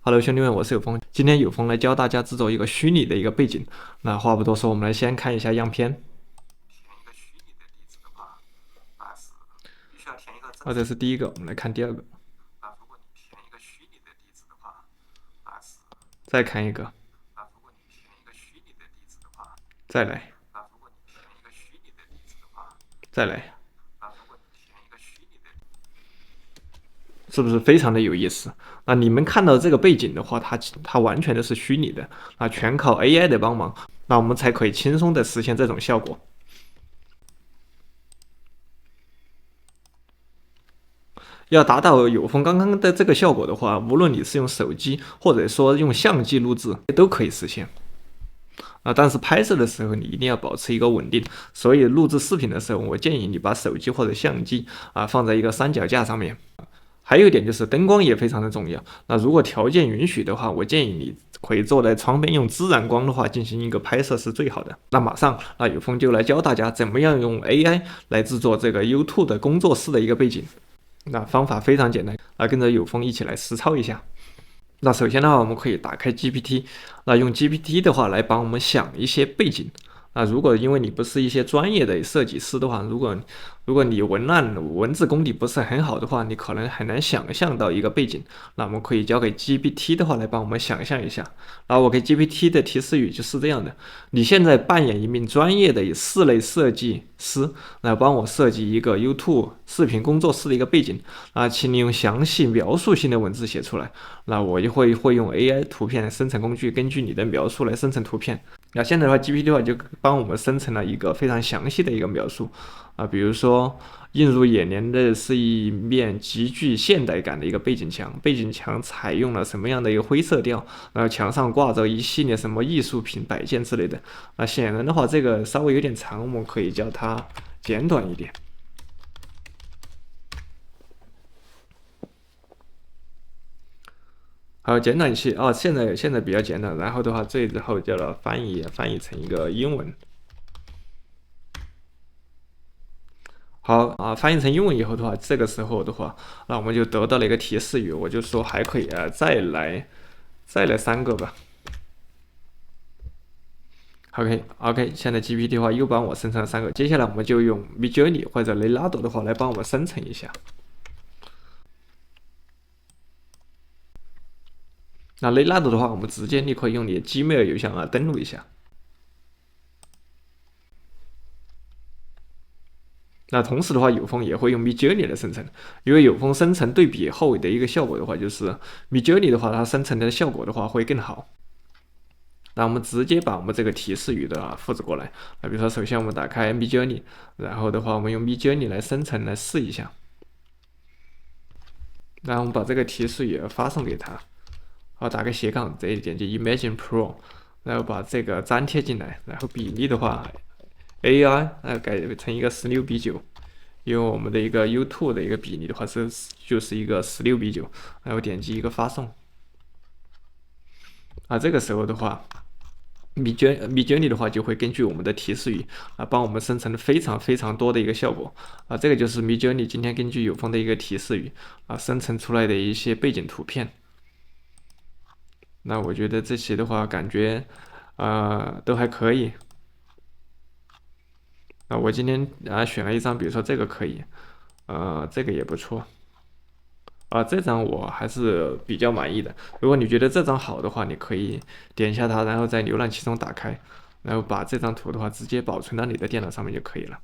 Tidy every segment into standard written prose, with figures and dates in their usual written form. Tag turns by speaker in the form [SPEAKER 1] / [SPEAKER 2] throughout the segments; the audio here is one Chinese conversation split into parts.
[SPEAKER 1] Hello，兄弟们，我是有风。今天有风来教大家制作一个虚拟的一个背景。那话不多说，我们来先看一下样片。这是第一个，我们来看第二个。再看一个。再来。再来。是不是非常的有意思？那你们看到这个背景的话，它完全都是虚拟的，啊，全靠 AI 的帮忙，那我们才可以轻松的实现这种效果。要达到有风刚刚的这个效果的话，无论你是用手机或者说用相机录制，都可以实现。但是拍摄的时候你一定要保持一个稳定，所以录制视频的时候，我建议你把手机或者相机放在一个三脚架上面。还有一点就是灯光也非常的重要。那如果条件允许的话，我建议你可以坐在窗边，用自然光的话进行一个拍摄是最好的。那马上，有风就来教大家怎么样用 AI 来制作这个 YouTube 的工作室的一个背景。那方法非常简单，跟着有风一起来实操一下。那首先的话，我们可以打开 GPT，那用 GPT 的话来帮我们想一些背景。如果因为你不是一些专业的设计师的话，如果你文字功底不是很好的话，你可能很难想象到一个背景。那我们可以交给 GPT 的话来帮我们想象一下。然后我给 GPT 的提示语就是这样的：你现在扮演一名专业的室内设计师，来帮我设计一个 YouTube 视频工作室的一个背景。请你用详细描述性的文字写出来。那我就会用 AI 图片生成工具根据你的描述来生成图片。那现在的话 GPT 的话就帮我们生成了一个非常详细的一个描述比如说映入眼帘的是一面极具现代感的一个背景墙，背景墙采用了什么样的一个灰色调，然后墙上挂着一系列什么艺术品摆件之类的。显然的话这个稍微有点长，我们可以叫它简短一点。好，简短一些现在比较简短，然后的话最后叫它翻译成一个英文。好翻译成英文以后的话，这个时候的话，那我们就得到了一个提示语，我就说还可以再来3个吧。OK， 现在 GPT 的话又帮我生成了3个，接下来我们就用 Midjourney 或者雷拉多的话来帮我们生成一下。那雷拉多的话，我们直接你可以用你的 Gmail 邮箱登录一下。那同时的话，有风也会用 Midjourney 来生成，因为有风生成对比后的一个效果的话，就是 Midjourney 的话，它生成的效果的话会更好。那我们直接把我们这个提示语的复制过来。比如说，首先我们打开 Midjourney， 然后的话，我们用 Midjourney 来生成来试一下。然后我们把这个提示语发送给他，好，打个斜杠，这里点击 Imagine Pro， 然后把这个粘贴进来，然后比例的话 AI 改成一个16:9，因为我们的一个 YouTube 的一个比例的话就是一个16:9，然后点击一个发送。这个时候的话，Midjourney 的话就会根据我们的提示语帮我们生成非常非常多的一个效果这个就是 Midjourney 今天根据有风的一个提示语生成出来的一些背景图片。那我觉得这些的话感觉都还可以。我今天选了一张，比如说这个可以，这个也不错。这张我还是比较满意的。如果你觉得这张好的话，你可以点一下它，然后在浏览器中打开，然后把这张图的话直接保存到你的电脑上面就可以了。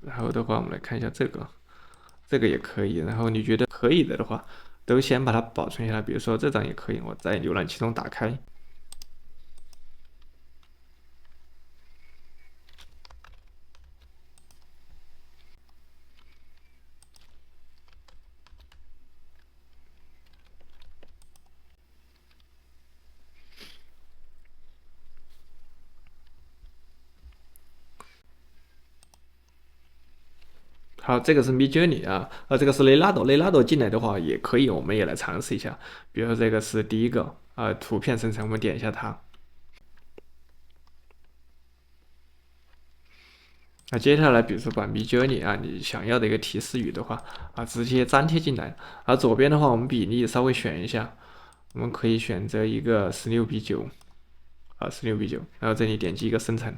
[SPEAKER 1] 然后的话，我们来看一下这个也可以。然后你觉得可以的话，都先把它保存下来。比如说这张也可以，我在浏览器中打开。好，这个是 Midjourney 这个是雷拉多。雷拉多进来的话也可以，我们也来尝试一下。比如说这个是第一个图片生成，我们点一下它。那接下来，比如说把 Midjourney 啊，你想要的一个提示语的话啊，直接粘贴进来。而左边的话，我们比例稍微选一下，我们可以选择一个16:9啊，16:9，然后这里点击一个生成。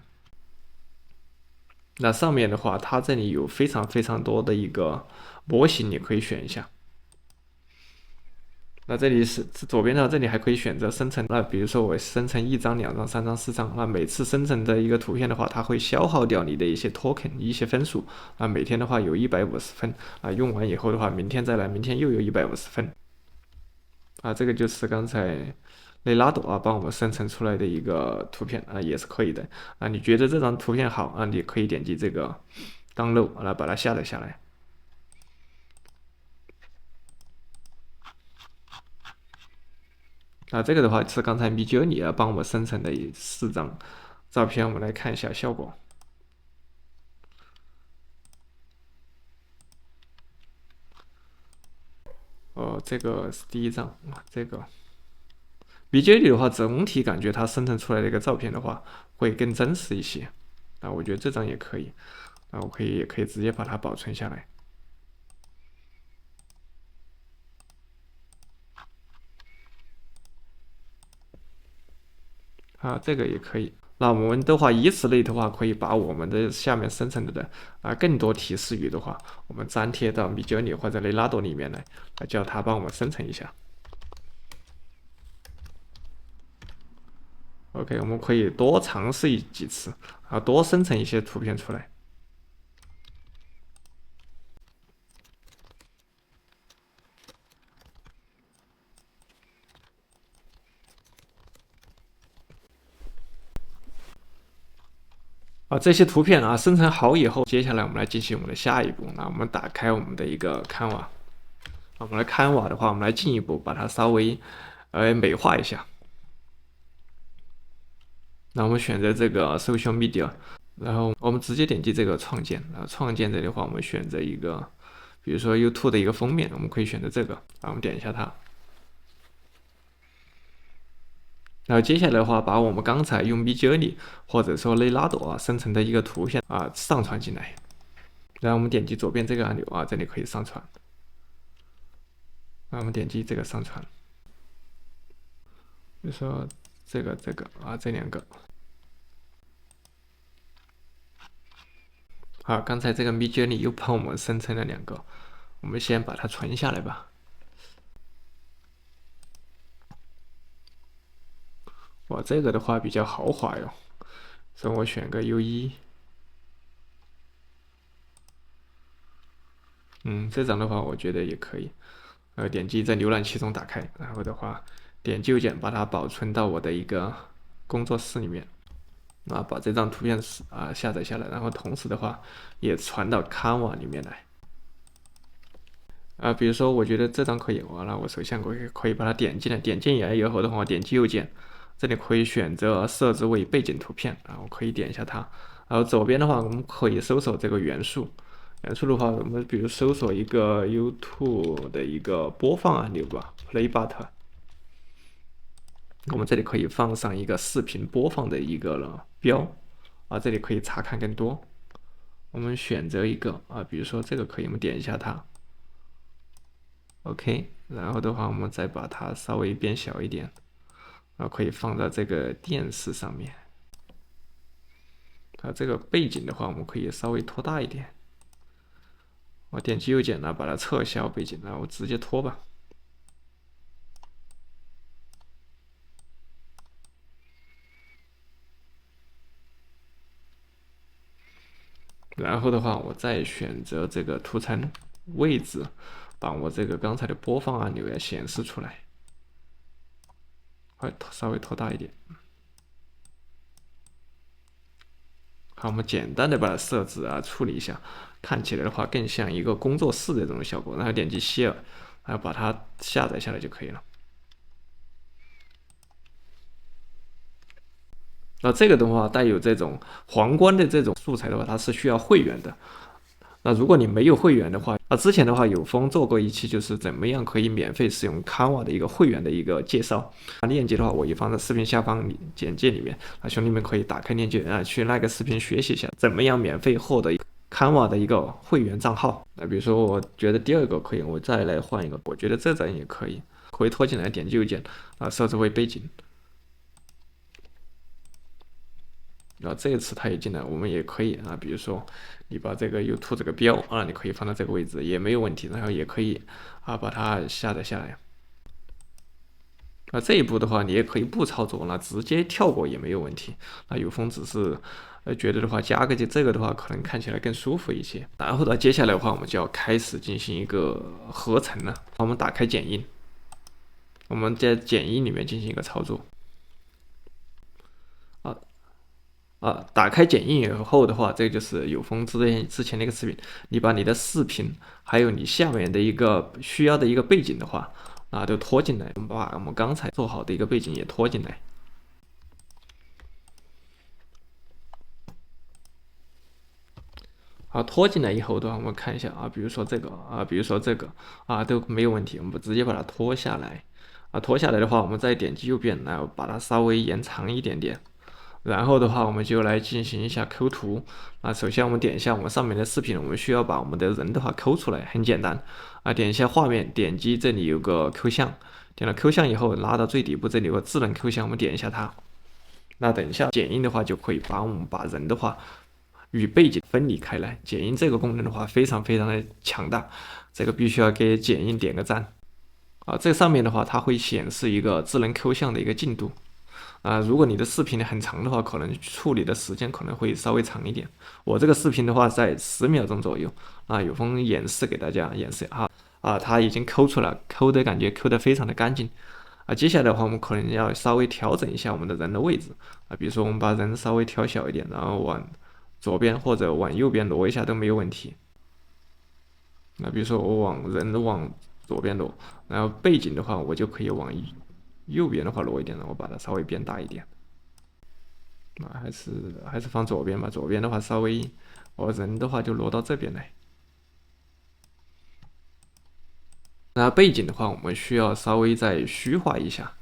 [SPEAKER 1] 那上面的话，它这里有非常非常多的一个模型，你可以选一下。那这里是左边呢，这里还可以选择生成。那比如说我生成1张、2张、3张、4张，那每次生成的一个图片的话，它会消耗掉你的一些 token 一些分数啊。每天的话有150分啊，用完以后的话，明天再来，明天又有150分啊。这个就是刚才雷拉朵啊帮我们生成出来的一个图片啊，也是可以的啊。你觉得这张图片好啊，你可以点击这个 download 来把它下载下来。啊，这个的话是刚才 Midjourney 啊帮我们生成的4张照片，我们来看一下效果。这个是第1张啊，这个 Midjourney 的话，总体感觉它生成出来的一个照片的话，会更真实一些。啊，我觉得这张也可以，啊，我也可以直接把它保存下来。啊，这个也可以。那我们的话，以此类的话，可以把我们的下面生成的更多提示语的话，我们粘贴到 Midjourney 或者雷拉多里面来，叫它帮我们生成一下。OK， 我们可以多尝试几次，啊，多生成一些图片出来。啊，这些图片啊生成好以后，接下来我们来进行我们的下一步。那我们打开我们的一个 Canva，我们来 Canva 的话，我们来进一步把它稍微美化一下。那我们选择这个 Social Media，然后我们直接点击这个创建。然后创建这里的话，我们选择一个，比如说 YouTube 的一个封面，我们可以选择这个。啊，我们点一下它。然后接下来的话，把我们刚才用 Midjourney 或者说雷拉朵生成的一个图片啊上传进来。然后我们点击左边这个按钮啊，这里可以上传。那我们点击这个上传，比如说这个啊，这2个。好，刚才这个 Midjourney 又帮我们生成了2个，我们先把它存下来吧。哇，这个的话比较豪华哟，所以我选个 U1。这张的话我觉得也可以。点击在浏览器中打开，然后的话点右键把它保存到我的一个工作室里面。啊，把这张图片下载下来，然后同时的话也传到 Canva 里面来。比如说我觉得这张可以，完了我首先我可以把它点进来，点进来以后的话，点击右键，这里可以选择设置为背景图片啊，我可以点一下它。然后左边的话，我们可以搜索这个元素。元素的话，我们比如搜索一个 YouTube 的一个播放按钮吧 ，Play Button。我们这里可以放上一个视频播放的一个标啊，这里可以查看更多。我们选择一个啊，比如说这个可以，我们点一下它。OK， 然后的话，我们再把它稍微变小一点，然后可以放在这个电视上面。这个背景的话，我们可以稍微拖大一点。我点击右键呢，把它撤销背景，然后我直接拖吧。然后的话，我再选择这个图层位置，把我这个刚才的播放按钮也显示出来。稍微拖大一点。好，我们简单的把它设置处理一下，看起来的话更像一个工作室的这种效果。然后点击 Share， 然后把它下载下来就可以了。那这个的话带有这种皇冠的这种素材的话，它是需要会员的。那如果你没有会员的话，之前的话有风做过一期，就是怎么样可以免费使用 Canva 的一个会员的一个介绍。链接的话，我也放在视频下方简介里面，兄弟们可以打开链接去那个视频学习一下，怎么样免费获得Canva 的一个会员账号。比如说我觉得第二个可以，我再来换一个，我觉得这张也可以，可以拖进来，点击右键设置为背景。这一次它也进来，我们也可以比如说你把这个 YouTube 这个标你可以放到这个位置也没有问题，然后也可以把它下载下来。这一步的话，你也可以不操作，直接跳过也没有问题。有风只是觉得的话，加个这个的话，可能看起来更舒服一些。然后呢，接下来的话，我们就要开始进行一个合成了。我们打开剪映，我们在剪映里面进行一个操作。打开剪映以后的话，这就是有风之前的一个视频。你把你的视频，还有你下面的一个需要的一个背景的话，都拖进来。我们把我们刚才做好的一个背景也拖进来。拖进来以后的话，我们看一下比如说这个比如说这个都没有问题，我们直接把它拖下来。拖下来的话，我们再点击右边，然后把它稍微延长一点点。然后的话，我们就来进行一下抠图。首先我们点一下我们上面的视频，我们需要把我们的人的话抠出来，很简单点一下画面，点击这里有个抠像，点了抠像以后，拉到最底部，这里有个智能抠像，我们点一下它。那等一下剪映的话，就可以我们把人的话与背景分离开来。剪映这个功能的话，非常非常的强大，这个必须要给剪映点个赞这上面的话，它会显示一个智能抠像的一个进度。如果你的视频很长的话，可能处理的时间可能会稍微长一点。我这个视频的话，在10秒钟左右有风演示给大家演示它已经抠出来，抠的感觉抠得非常的干净接下来的话，我们可能要稍微调整一下我们的人的位置比如说我们把人稍微调小一点，然后往左边或者往右边挪一下都没有问题。比如说我人往左边挪，然后背景的话，我就可以往右边的话挪一点，然后把它稍微变大一点。还是放左边吧，左边的话稍微，人的话就挪到这边来。那背景的话，我们需要稍微再虚化一下。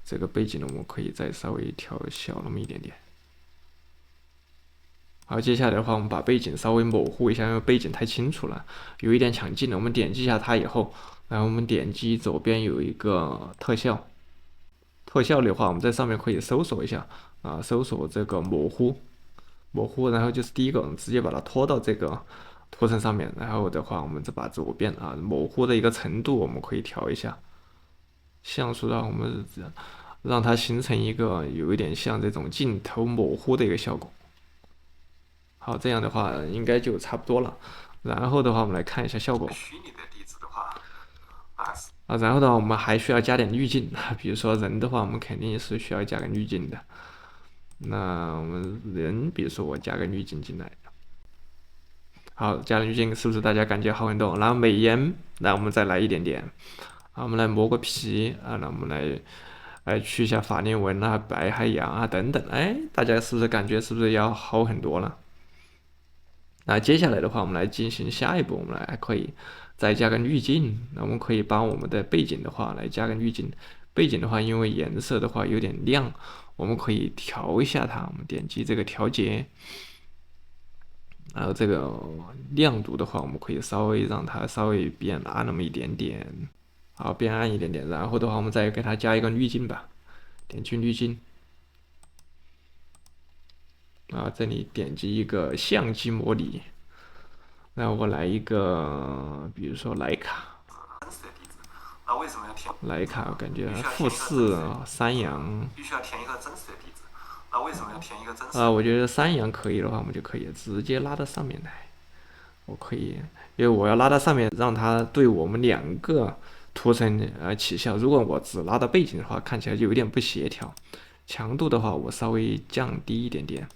[SPEAKER 1] 这个背景呢，我们可以再稍微调小那么一点点。好，接下来的话，我们把背景稍微模糊一下，因为背景太清楚了，有一点抢镜了。我们点击一下它以后，然后我们点击左边有一个特效。特效的话，我们在上面可以搜索一下搜索这个模糊，然后就是第一个，我们直接把它拖到这个图层上面，然后的话，我们再把左边模糊的一个程度，我们可以调一下，像素的话，我们让它形成一个有一点像这种镜头模糊的一个效果。好，这样的话应该就差不多了。然后的话，我们来看一下效果。虚拟的地址的话然后的话，我们还需要加点滤镜比如说人的话，我们肯定是需要加个滤镜的。那我们人，比如说我加个滤镜进来。好，加了滤镜，是不是大家感觉好很多？然后美颜，那我们再来一点点。我们来磨个皮那我们来去一下法令纹白海洋等等。大家是不是感觉是不是要好很多了？那接下来的话，我们来进行下一步，我们还可以再加个滤镜。那我们可以把我们的背景的话来加个滤镜。背景的话，因为颜色的话有点亮，我们可以调一下它。我们点击这个调节，然后这个亮度的话，我们可以稍微让它稍微变暗那么一点点，好，变暗一点点。然后的话，我们再给它加一个滤镜吧，点击滤镜。这里点击一个相机模拟，那我来一个，比如说徕卡。为什么要填徕卡？我感觉富士、三阳。必须要填一个真实的地址。为什么要填一个真实？我觉得三阳可以的话，我们就可以直接拉到上面来。我可以，因为我要拉到上面，让它对我们2个图层起效。如果我只拉到背景的话，看起来就有点不协调。强度的话，我稍微降低一点点。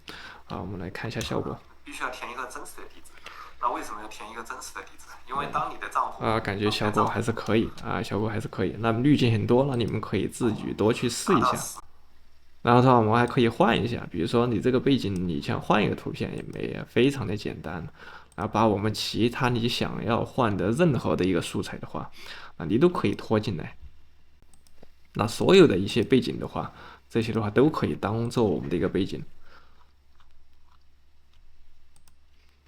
[SPEAKER 1] 我们来看一下效果。必须要填一个真实的地址。那为什么要填一个真实的地址？因为当你的账户感觉效果还是可以效果还是可以。那滤镜很多，那你们可以自己多去试一下。然后的话，我们还可以换一下，比如说你这个背景，你想换一个图片也非常的简单。把我们其他你想要换的任何的一个素材的话，你都可以拖进来。那所有的一些背景的话，这些的话都可以当做我们的一个背景。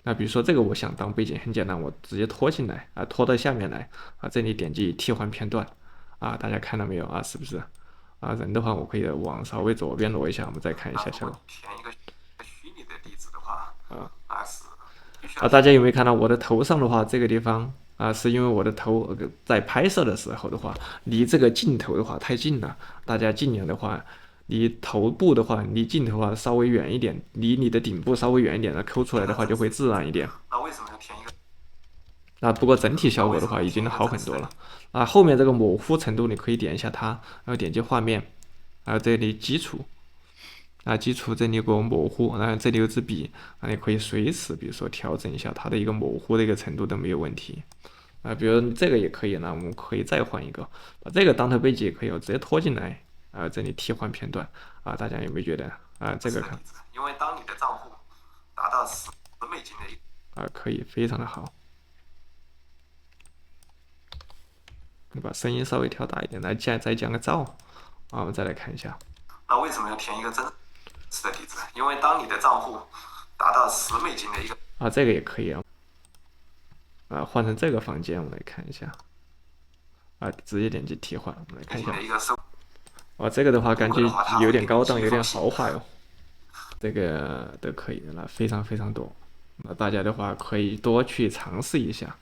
[SPEAKER 1] 那比如说这个我想当背景，很简单，我直接拖进来拖到下面来这里点击替换片段大家看到没有是不是人的话我可以往稍微左边挪一下，我们再看一下效果。
[SPEAKER 2] 填一个虚拟的地址的话
[SPEAKER 1] 大家有没有看到我的头上的话，这个地方是因为我的头在拍摄的时候的话，离这个镜头的话太近了，大家尽量的话，离头部的话，离镜头稍微远一点，离你的顶部稍微远一点抠出来的话就会自然一点。
[SPEAKER 2] 那为什么要填一
[SPEAKER 1] 个？不过整体效果的话已经好很多了后面这个模糊程度你可以点一下它，然后点击画面，这里基础。基础这里有个模糊，然后这里有支笔，你可以随时比如说调整一下它的一个模糊的一个程度都没有问题比如这个也可以呢，我们可以再换一个，把这个当头背景也可以，我直接拖进来这里替换片段大家有没有觉得这个看？
[SPEAKER 2] 因为当你的账户达到10美金的
[SPEAKER 1] 可以，非常的好。你把声音稍微调大一点，来再降个噪我们再来看一下。
[SPEAKER 2] 那为什么要填一个真实的地址？因为当你的账户达到10美金的一个
[SPEAKER 1] 这个也可以换成这个房间，我们来看一下直接点击替换，我们来看一下。这个的话感觉有点高档，有点豪华哟。这个都可以的了，非常非常多。那大家的话可以多去尝试一下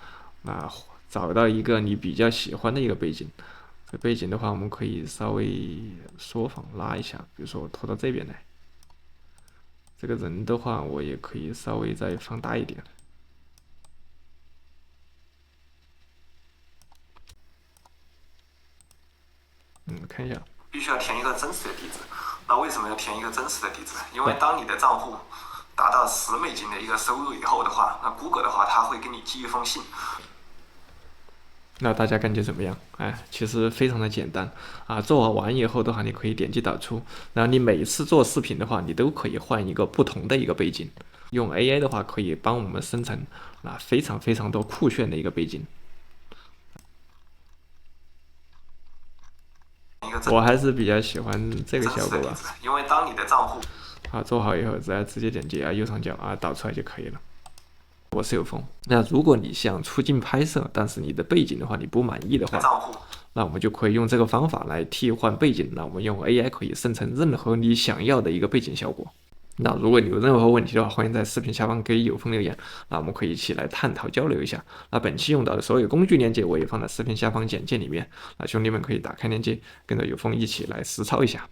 [SPEAKER 1] 找到一个你比较喜欢的一个背景。这背景的话，我们可以稍微缩放拉一下，比如说我拖到这边来。这个人的话，我也可以稍微再放大一点。看一下。
[SPEAKER 2] 必须要填一个真实的地址。那为什么要填一个真实的地址？因为当你的账户达到10美金的一个收入以后的话，那谷歌的话，它会给你寄一封信。
[SPEAKER 1] 那大家感觉怎么样？其实非常的简单做完以后的话，你可以点击导出，然后你每次做视频的话，你都可以换一个不同的一个背景。用 AI 的话，可以帮我们生成非常非常多酷炫的一个背景。我还是比较喜欢这个效果吧。
[SPEAKER 2] 因为当你的账户
[SPEAKER 1] 做好以后，直接点击右上角导出来就可以了。我是有风。那如果你想出镜拍摄，但是你的背景的话你不满意的话，那我们就可以用这个方法来替换背景。那我们用 AI 可以生成任何你想要的一个背景效果。那如果你有任何问题的话，欢迎在视频下方给有风留言，那我们可以一起来探讨交流一下。那本期用到的所有工具链接我也放在视频下方简介里面，兄弟们可以打开链接，跟着有风一起来实操一下。